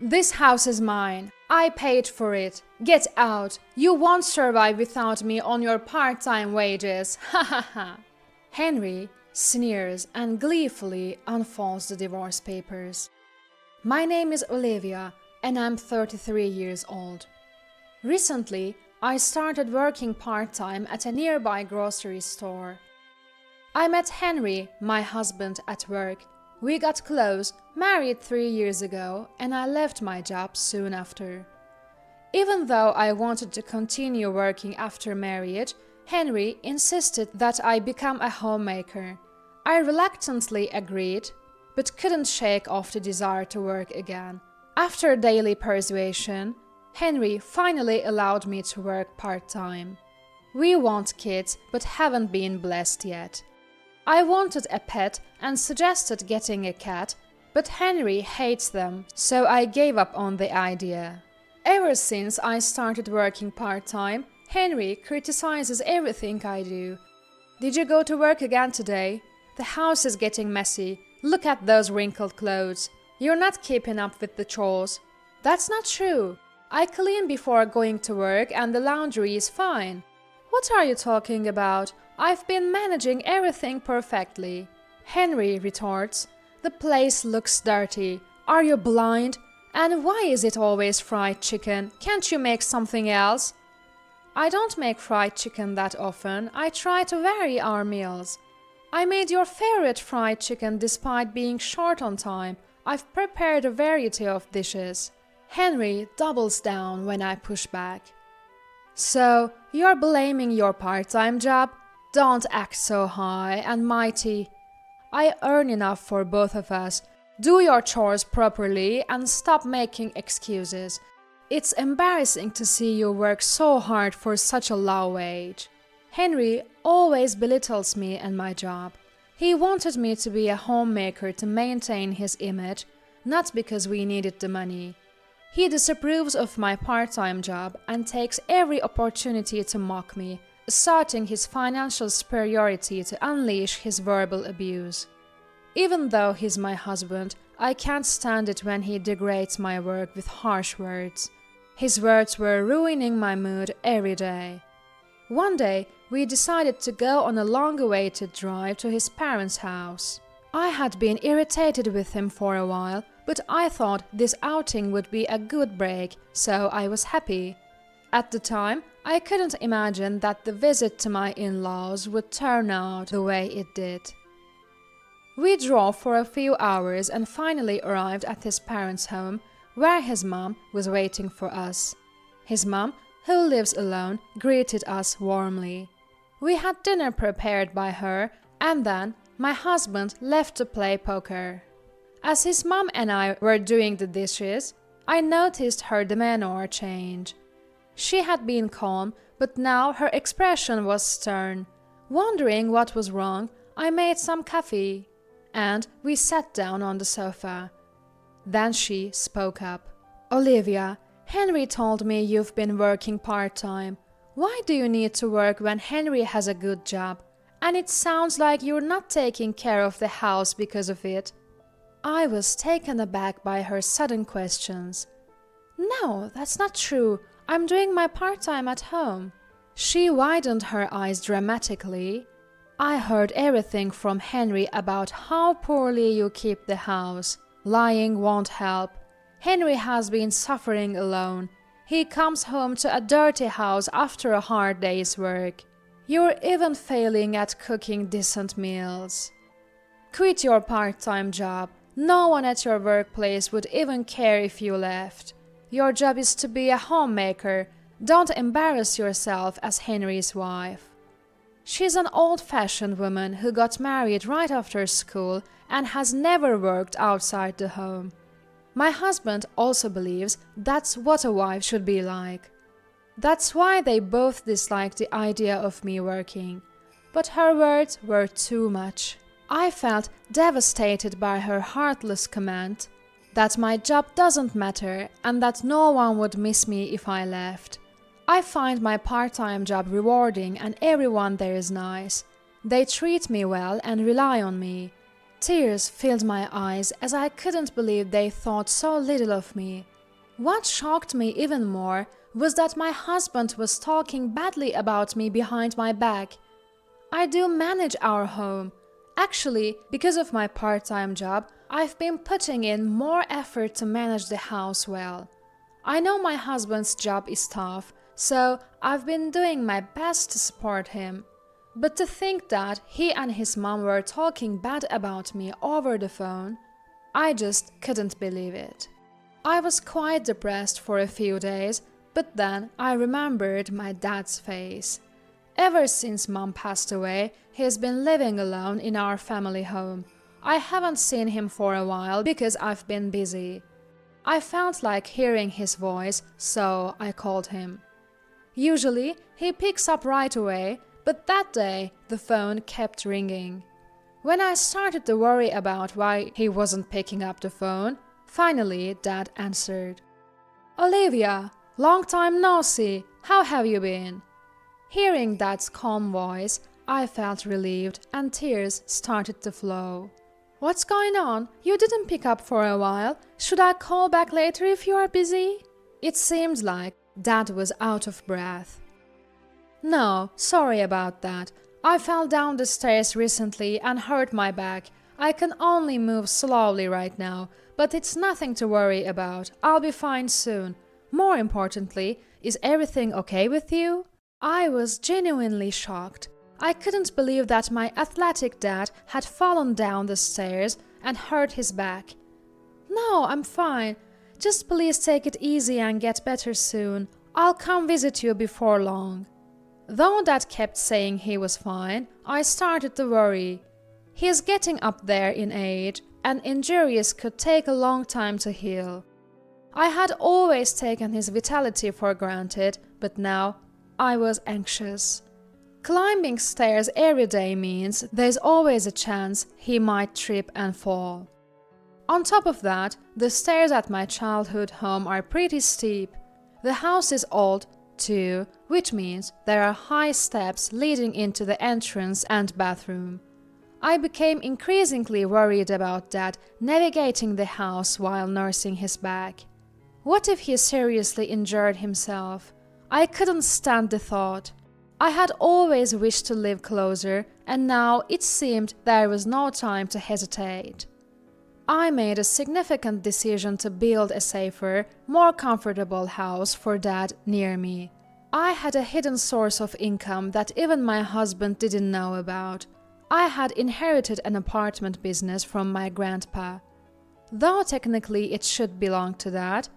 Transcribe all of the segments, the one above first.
This house is mine. I paid for it. Get out. You won't survive without me on your part-time wages. Ha ha ha. Henry sneers and gleefully unfolds the divorce papers. My name is Olivia and I'm 33 years old. Recently, I started working part-time at a nearby grocery store. I met Henry, my husband, at work. We got close, married 3 years ago, and I left my job soon after. Even though I wanted to continue working after marriage, Henry insisted that I become a homemaker. I reluctantly agreed, but couldn't shake off the desire to work again. After daily persuasion, Henry finally allowed me to work part-time. We want kids, but haven't been blessed yet. I wanted a pet and suggested getting a cat, but Henry hates them, so I gave up on the idea. Ever since I started working part-time, Henry criticizes everything I do. Did you go to work again today? The house is getting messy. Look at those wrinkled clothes. You're not keeping up with the chores. That's not true. I clean before going to work and the laundry is fine. What are you talking about? I've been managing everything perfectly. Henry retorts, the place looks dirty. Are you blind? And why is it always fried chicken? Can't you make something else? I don't make fried chicken that often. I try to vary our meals. I made your favorite fried chicken despite being short on time. I've prepared a variety of dishes. Henry doubles down when I push back. So, you're blaming your part-time job? Don't act so high and mighty. I earn enough for both of us. Do your chores properly and stop making excuses. It's embarrassing to see you work so hard for such a low wage. Henry always belittles me and my job. He wanted me to be a homemaker to maintain his image, not because we needed the money. He disapproves of my part-time job and takes every opportunity to mock me, asserting his financial superiority to unleash his verbal abuse. Even though he's my husband, I can't stand it when he degrades my work with harsh words. His words were ruining my mood every day. One day, we decided to go on a long-awaited drive to his parents' house. I had been irritated with him for a while, but I thought this outing would be a good break, so I was happy. At the time, I couldn't imagine that the visit to my in-laws would turn out the way it did. We drove for a few hours and finally arrived at his parents' home, where his mom was waiting for us. His mom, who lives alone, greeted us warmly. We had dinner prepared by her, and then my husband left to play poker. As his mom and I were doing the dishes, I noticed her demeanor change. She had been calm, but now her expression was stern. Wondering what was wrong, I made some coffee, and we sat down on the sofa. Then she spoke up. Olivia, Henry told me you've been working part-time. Why do you need to work when Henry has a good job? And it sounds like you're not taking care of the house because of it. I was taken aback by her sudden questions. No, that's not true. I'm doing my part-time at home. She widened her eyes dramatically. I heard everything from Henry about how poorly you keep the house. Lying won't help. Henry has been suffering alone. He comes home to a dirty house after a hard day's work. You're even failing at cooking decent meals. Quit your part-time job. No one at your workplace would even care if you left. Your job is to be a homemaker. Don't embarrass yourself as Henry's wife. She's an old-fashioned woman who got married right after school and has never worked outside the home. My husband also believes that's what a wife should be like. That's why they both dislike the idea of me working. But her words were too much. I felt devastated by her heartless comment that my job doesn't matter and that no one would miss me if I left. I find my part-time job rewarding and everyone there is nice. They treat me well and rely on me. Tears filled my eyes as I couldn't believe they thought so little of me. What shocked me even more was that my husband was talking badly about me behind my back. I do manage our home. Actually, because of my part-time job, I've been putting in more effort to manage the house well. I know my husband's job is tough, so I've been doing my best to support him. But to think that he and his mom were talking bad about me over the phone, I just couldn't believe it. I was quite depressed for a few days, but then I remembered my dad's face. Ever since Mom passed away, he's been living alone in our family home. I haven't seen him for a while because I've been busy. I felt like hearing his voice, so I called him. Usually, he picks up right away, but that day the phone kept ringing. When I started to worry about why he wasn't picking up the phone, finally Dad answered. "Olivia, long time no see, how have you been?" Hearing Dad's calm voice, I felt relieved and tears started to flow. "What's going on? You didn't pick up for a while. Should I call back later if you are busy?" It seemed like Dad was out of breath. "No, sorry about that. I fell down the stairs recently and hurt my back. I can only move slowly right now, but it's nothing to worry about. I'll be fine soon. More importantly, is everything okay with you?" I was genuinely shocked. I couldn't believe that my athletic dad had fallen down the stairs and hurt his back. "No, I'm fine. Just please take it easy and get better soon. I'll come visit you before long." Though Dad kept saying he was fine, I started to worry. He's getting up there in age, and injuries could take a long time to heal. I had always taken his vitality for granted, but now I was anxious. Climbing stairs every day means there's always a chance he might trip and fall. On top of that, the stairs at my childhood home are pretty steep. The house is old, too, which means there are high steps leading into the entrance and bathroom. I became increasingly worried about Dad navigating the house while nursing his back. What if he seriously injured himself? I couldn't stand the thought. I had always wished to live closer, and now it seemed there was no time to hesitate. I made a significant decision to build a safer, more comfortable house for Dad near me. I had a hidden source of income that even my husband didn't know about. I had inherited an apartment business from my grandpa. Though technically it should belong to Dad,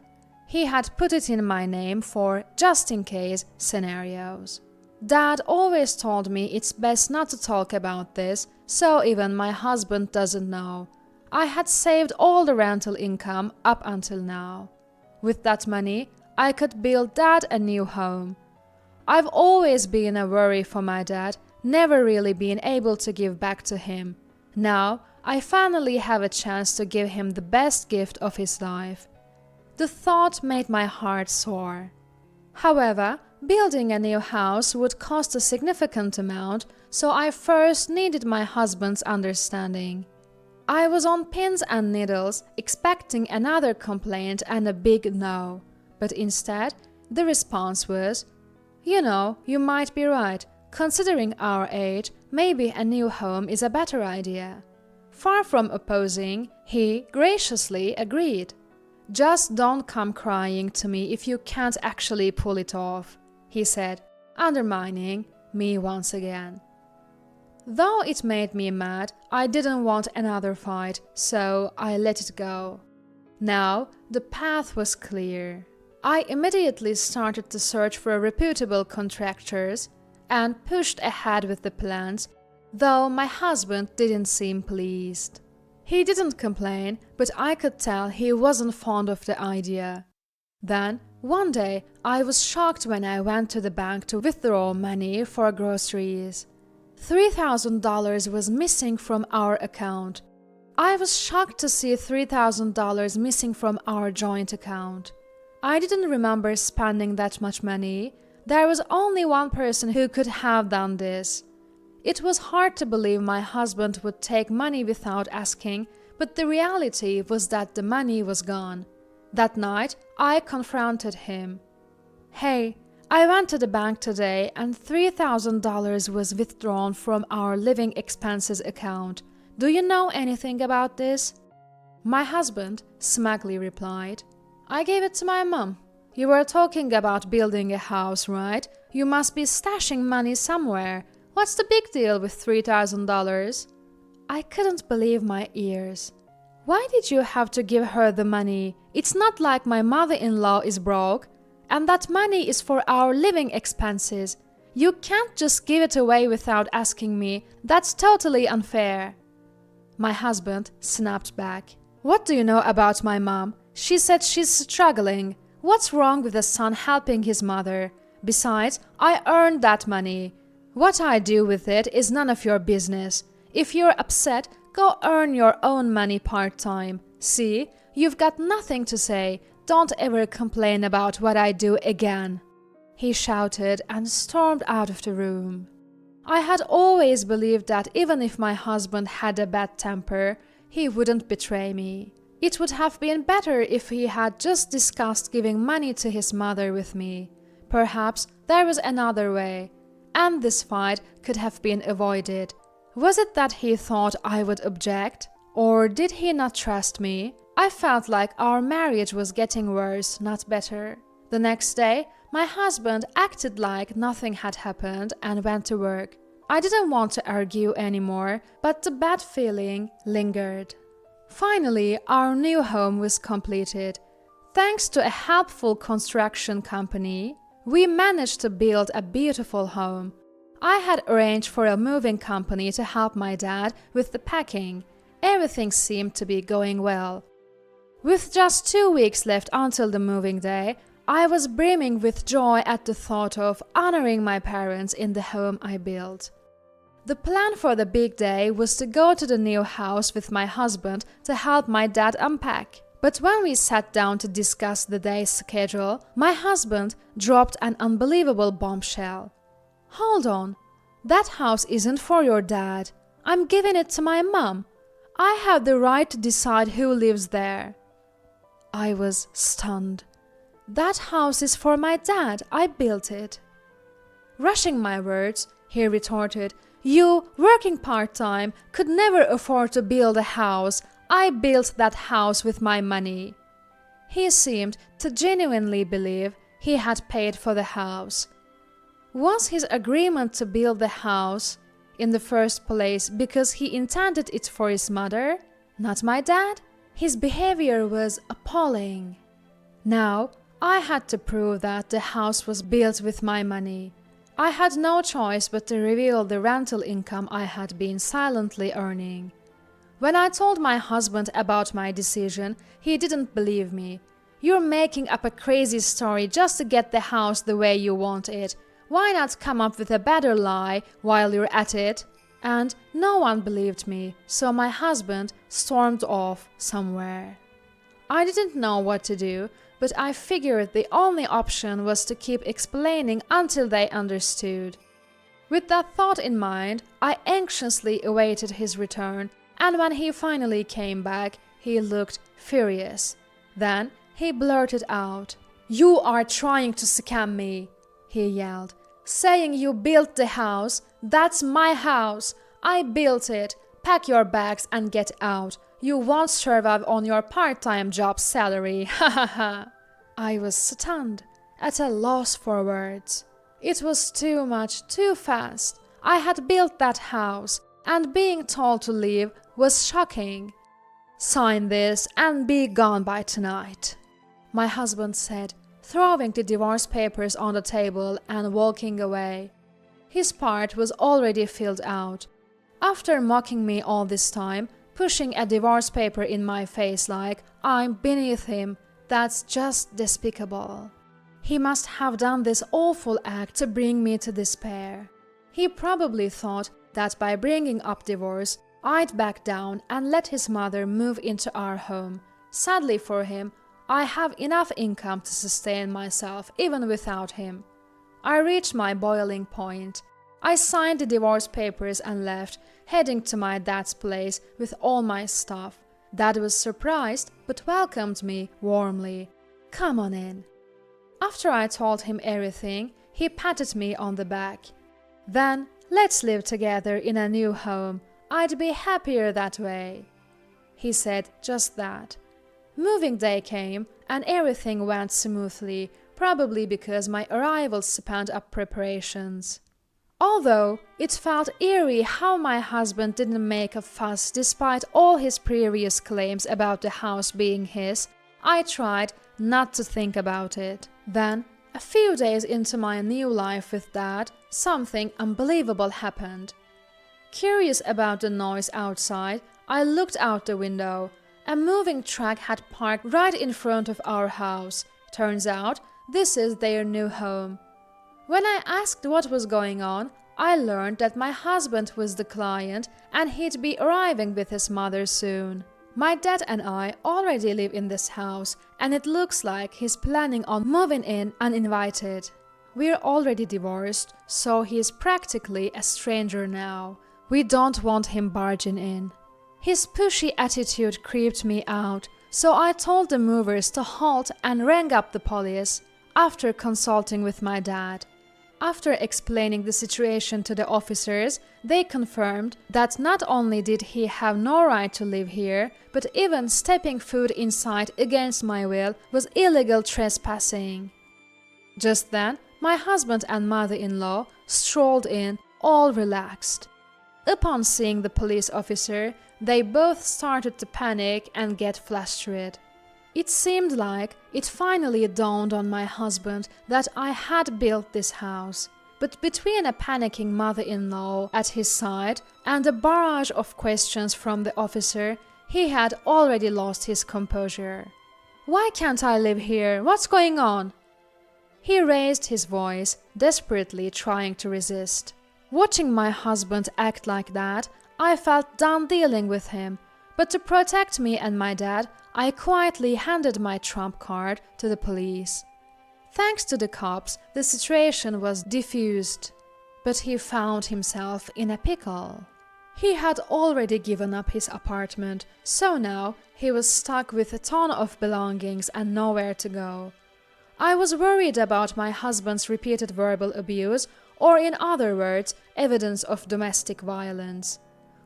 he had put it in my name for just-in-case scenarios. Dad always told me it's best not to talk about this, so even my husband doesn't know. I had saved all the rental income up until now. With that money, I could build Dad a new home. I've always been a worry for my dad, never really been able to give back to him. Now, I finally have a chance to give him the best gift of his life. The thought made my heart soar. However, building a new house would cost a significant amount, so I first needed my husband's understanding. I was on pins and needles, expecting another complaint and a big no. But instead, the response was, "You know, you might be right. Considering our age, maybe a new home is a better idea." Far from opposing, he graciously agreed. "Just don't come crying to me if you can't actually pull it off," he said, undermining me once again. Though it made me mad, I didn't want another fight, so I let it go. Now, the path was clear. I immediately started to search for reputable contractors and pushed ahead with the plans, though my husband didn't seem pleased. He didn't complain, but I could tell he wasn't fond of the idea. Then, one day, I was shocked when I went to the bank to withdraw money for groceries. $3,000 was missing from our account. I was shocked to see $3,000 missing from our joint account. I didn't remember spending that much money. There was only one person who could have done this. It was hard to believe my husband would take money without asking, but the reality was that the money was gone. That night, I confronted him. "Hey, I went to the bank today and $3,000 was withdrawn from our living expenses account. Do you know anything about this?" My husband smugly replied, "I gave it to my mom. You were talking about building a house, right? You must be stashing money somewhere. What's the big deal with $3,000? I couldn't believe my ears. "Why did you have to give her the money? It's not like my mother-in-law is broke. And that money is for our living expenses. You can't just give it away without asking me. That's totally unfair." My husband snapped back. "What do you know about my mom? She said she's struggling. What's wrong with a son helping his mother? Besides, I earned that money. What I do with it is none of your business. If you're upset, go earn your own money part-time. See, you've got nothing to say. Don't ever complain about what I do again." He shouted and stormed out of the room. I had always believed that even if my husband had a bad temper, he wouldn't betray me. It would have been better if he had just discussed giving money to his mother with me. Perhaps there was another way, and this fight could have been avoided. Was it that he thought I would object? Or did he not trust me? I felt like our marriage was getting worse, not better. The next day, my husband acted like nothing had happened and went to work. I didn't want to argue anymore, but the bad feeling lingered. Finally, our new home was completed. Thanks to a helpful construction company, we managed to build a beautiful home. I had arranged for a moving company to help my dad with the packing. Everything seemed to be going well. With just 2 weeks left until the moving day, I was brimming with joy at the thought of honoring my parents in the home I built. The plan for the big day was to go to the new house with my husband to help my dad unpack. But when we sat down to discuss the day's schedule, my husband dropped an unbelievable bombshell. "Hold on, that house isn't for your dad. I'm giving it to my mom. I have the right to decide who lives there." I was stunned. "That house is for my dad. I built it." Rushing my words, he retorted, "You, working part-time, could never afford to build a house. I built that house with my money." He seemed to genuinely believe he had paid for the house. Was his agreement to build the house in the first place because he intended it for his mother, not my dad? His behavior was appalling. Now, I had to prove that the house was built with my money. I had no choice but to reveal the rental income I had been silently earning. When I told my husband about my decision, he didn't believe me. "You're making up a crazy story just to get the house the way you want it. Why not come up with a better lie while you're at it?" And no one believed me, so my husband stormed off somewhere. I didn't know what to do, but I figured the only option was to keep explaining until they understood. With that thought in mind, I anxiously awaited his return, and when he finally came back, he looked furious. Then he blurted out, "You are trying to scam me," he yelled. "Saying you built the house. That's my house. I built it. Pack your bags and get out. You won't survive on your part-time job salary. Ha ha ha." I was stunned, at a loss for words. It was too much, too fast. I had built that house, and being told to leave was shocking. "Sign this and be gone by tonight," my husband said, throwing the divorce papers on the table and walking away. His part was already filled out. After mocking me all this time, pushing a divorce paper in my face like I'm beneath him, that's just despicable. He must have done this awful act to bring me to despair. He probably thought that by bringing up divorce, I'd back down and let his mother move into our home. Sadly for him, I have enough income to sustain myself even without him. I reached my boiling point. I signed the divorce papers and left, heading to my dad's place with all my stuff. Dad was surprised but welcomed me warmly. "Come on in." After I told him everything, he patted me on the back. "Then let's live together in a new home. I'd be happier that way." He said just that. Moving day came and everything went smoothly, probably because my arrival sped up preparations. Although it felt eerie how my husband didn't make a fuss despite all his previous claims about the house being his, I tried not to think about it. Then, a few days into my new life with Dad, something unbelievable happened. Curious about the noise outside, I looked out the window. A moving truck had parked right in front of our house. Turns out, this is their new home. When I asked what was going on, I learned that my husband was the client and he'd be arriving with his mother soon. My dad and I already live in this house, and it looks like he's planning on moving in uninvited. We're already divorced, so he is practically a stranger now. We don't want him barging in. His pushy attitude creeped me out, so I told the movers to halt and rang up the police after consulting with my dad. After explaining the situation to the officers, they confirmed that not only did he have no right to live here, but even stepping foot inside against my will was illegal trespassing. Just then, my husband and mother-in-law strolled in, all relaxed. Upon seeing the police officer, they both started to panic and get flustered. It seemed like it finally dawned on my husband that I had built this house. But between a panicking mother-in-law at his side and a barrage of questions from the officer, he had already lost his composure. "Why can't I live here? What's going on?" He raised his voice, desperately trying to resist. Watching my husband act like that, I felt done dealing with him. But to protect me and my dad, I quietly handed my trump card to the police. Thanks to the cops, the situation was diffused, but he found himself in a pickle. He had already given up his apartment, so now he was stuck with a ton of belongings and nowhere to go. I was worried about my husband's repeated verbal abuse, or in other words, evidence of domestic violence.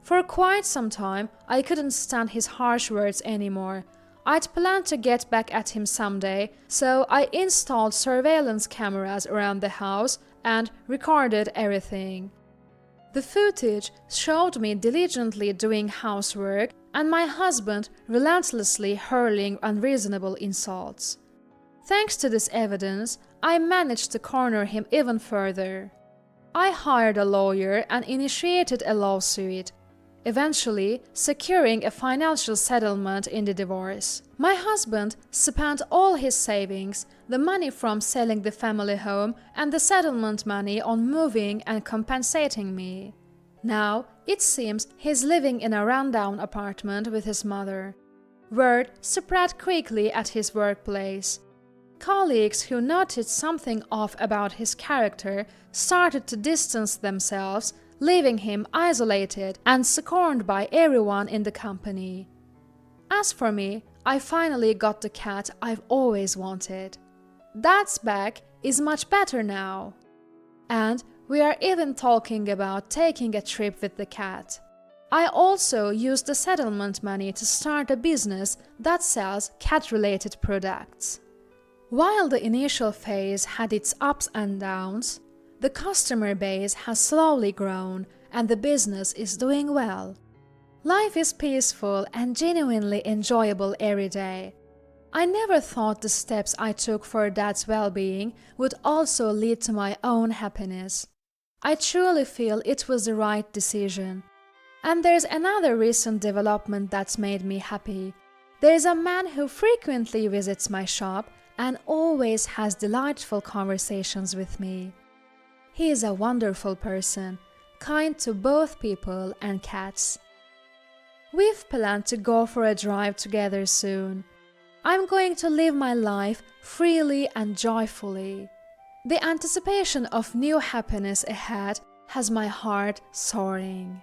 For quite some time, I couldn't stand his harsh words anymore. I'd planned to get back at him someday, so I installed surveillance cameras around the house and recorded everything. The footage showed me diligently doing housework and my husband relentlessly hurling unreasonable insults. Thanks to this evidence, I managed to corner him even further. I hired a lawyer and initiated a lawsuit, eventually securing a financial settlement in the divorce. My husband spent all his savings, the money from selling the family home and the settlement money on moving and compensating me. Now, it seems he's living in a rundown apartment with his mother. Word spread quickly at his workplace. Colleagues who noticed something off about his character started to distance themselves, leaving him isolated and scorned by everyone in the company. As for me, I finally got the cat I've always wanted. Dad's back is much better now. And we are even talking about taking a trip with the cat. I also used the settlement money to start a business that sells cat-related products. While the initial phase had its ups and downs, the customer base has slowly grown and the business is doing well. Life is peaceful and genuinely enjoyable every day. I never thought the steps I took for Dad's well-being would also lead to my own happiness. I truly feel it was the right decision. And there's another recent development that's made me happy. There's a man who frequently visits my shop and always has delightful conversations with me. He is a wonderful person, kind to both people and cats. We've planned to go for a drive together soon. I'm going to live my life freely and joyfully. The anticipation of new happiness ahead has my heart soaring.